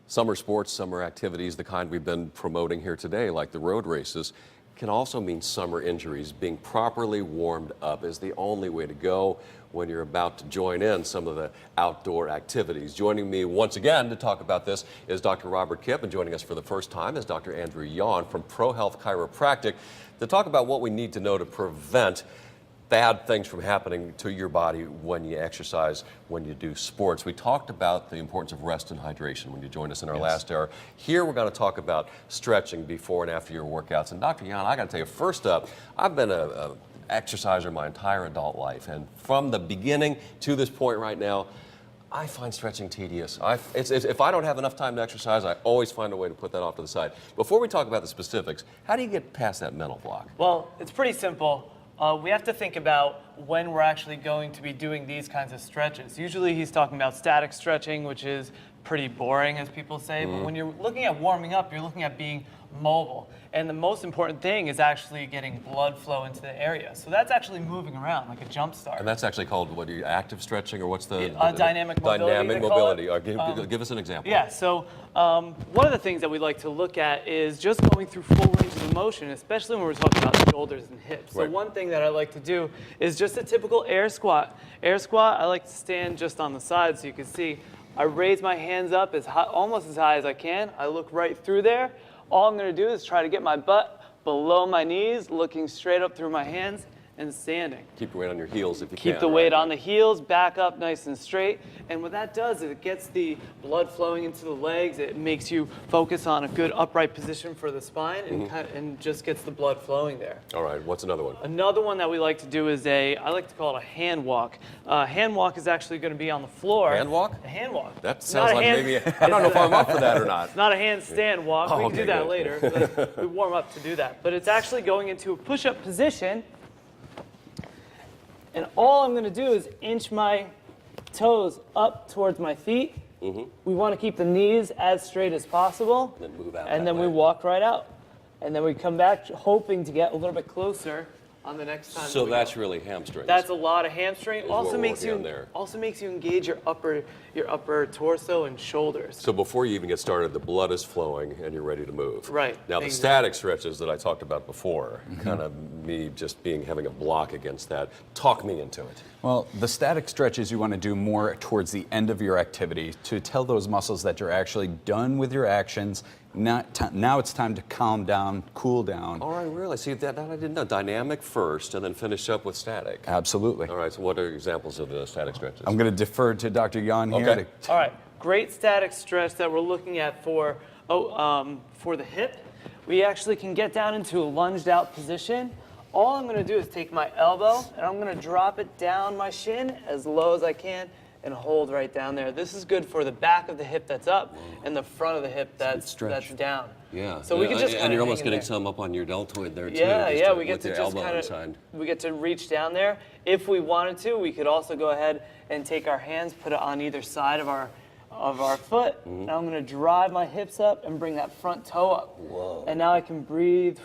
Summer sports, summer activities, the kind we've been promoting here today, like the road races, can also mean summer injuries. Being properly warmed up is the only way to go when you're about to join in some of the outdoor activities. Joining me once again to talk about this is Dr. Robert Kipp, and joining us for the first time is Dr. Andrew Yon from ProHealth Chiropractic to talk about what we need to know to prevent bad things from happening to your body when you exercise, when you do sports. We talked about the importance of rest and hydration when you joined us in our last hour. Here we're going to talk about stretching before and after your workouts. And Dr. Yon, I got to tell you, first up, I've been a exerciser my entire adult life, and from the beginning to this point right now, I find stretching tedious. If I don't have enough time to exercise, I always find a way to put that off to the side. Before we talk about the specifics, how do you get past that mental block? Well, it's pretty simple. We have to think about when we're actually going to be doing these kinds of stretches. Usually he's talking about static stretching, which is pretty boring, as people say. But when you're looking at warming up, you're looking at being mobile. And the most important thing is actually getting blood flow into the area. So that's actually moving around like a jump start. And that's actually called, what, active stretching, or what's the dynamic mobility? Dynamic mobility. Give us an example. Yeah, so one of the things that we like to look at is just going through full range of motion, especially when we're talking about shoulders and hips. So one thing that I like to do is just a typical air squat. Air squat, I like to stand just on the side so you can see. I raise my hands up as high, almost as high as I can. I look right through there. All I'm going to do is try to get my butt below my knees, looking straight up through my hands and standing. Keep your weight on your heels if you can. Keep the weight on the heels, back up nice and straight. And what that does is it gets the blood flowing into the legs. It makes you focus on a good upright position for the spine and just gets the blood flowing there. All right, what's another one? Another one that we like to do is I like to call it a hand walk. Hand walk is actually going to be on the floor. Hand walk? A hand walk. That sounds like maybe, I don't know if I'm up for that or not. It's not a handstand walk. We can do that later. But we warm up to do that. But it's actually going into a push-up position. And all I'm going to do is inch my toes up towards my feet. We want to keep the knees as straight as possible. And then move out. And then we walk right out. And then we come back hoping to get a little bit closer on the next time. So that's really hamstrings. That's a lot of hamstring. Also makes you engage your upper torso and shoulders. So before you even get started, the blood is flowing and you're ready to move. Right. Now the static stretches that I talked about before, kind of me just having a block against that. Talk me into it. Well, the static stretches you want to do more towards the end of your activity to tell those muscles that you're actually done with your actions. Now it's time to calm down, cool down. All right, really? See, that I didn't know. Dynamic first and then finish up with static. Absolutely. All right, so what are examples of the static stretches? I'm going to defer to Dr. Yon here. Okay. All right, great static stretch that we're looking at for the hip. We actually can get down into a lunged out position. All I'm going to do is take my elbow and I'm going to drop it down my shin as low as I can and hold right down there. This is good for the back of the hip that's up and the front of the hip that's down. Yeah. So we can just and you're almost getting some up on your deltoid there too. Yeah, we get to just we get to reach down there. If we wanted to, we could also go ahead and take our hands, put it on either side of our foot. And I'm going to drive my hips up and bring that front toe up. Whoa. And now I can breathe.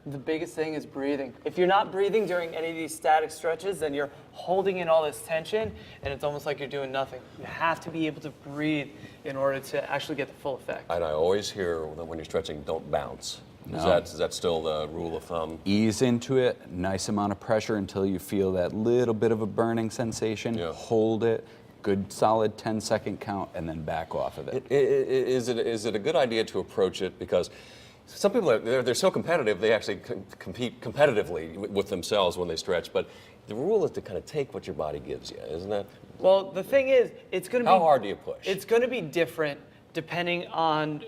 The biggest thing is breathing. If you're not breathing during any of these static stretches, then you're holding in all this tension, and it's almost like you're doing nothing. You have to be able to breathe in order to actually get the full effect. And I always hear that when you're stretching, don't bounce. No. Is that still the rule of thumb? Ease into it, nice amount of pressure until you feel that little bit of a burning sensation. Yeah. Hold it, good solid 10-second count, and then back off of it. Is it a good idea to approach it? Because some people they're so competitive, they actually compete competitively with themselves when they stretch. But the rule is to kind of take what your body gives you, isn't that? Well, the thing is, it's going to be... How hard do you push? It's going to be different depending on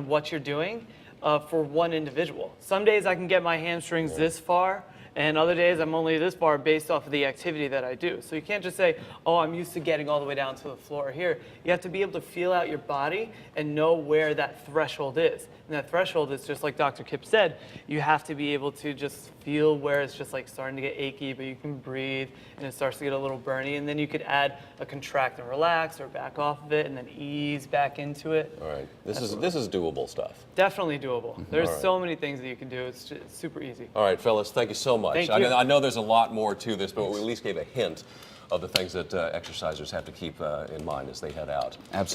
what you're doing for one individual. Some days I can get my hamstrings this far, and other days I'm only this far based off of the activity that I do. So you can't just say, oh, I'm used to getting all the way down to the floor here. You have to be able to feel out your body and know where that threshold is. And that threshold is just like Dr. Kipp said, you have to be able to just feel where it's just like starting to get achy, but you can breathe and it starts to get a little burny. And then you could add a contract and relax or back off of it and then ease back into it. All right. This is doable stuff. Definitely doable. There's so many things that you can do. It's super easy. All right, fellas, thank you so much. Thank you. I know there's a lot more to this, but we at least gave a hint of the things that exercisers have to keep in mind as they head out. Absolutely.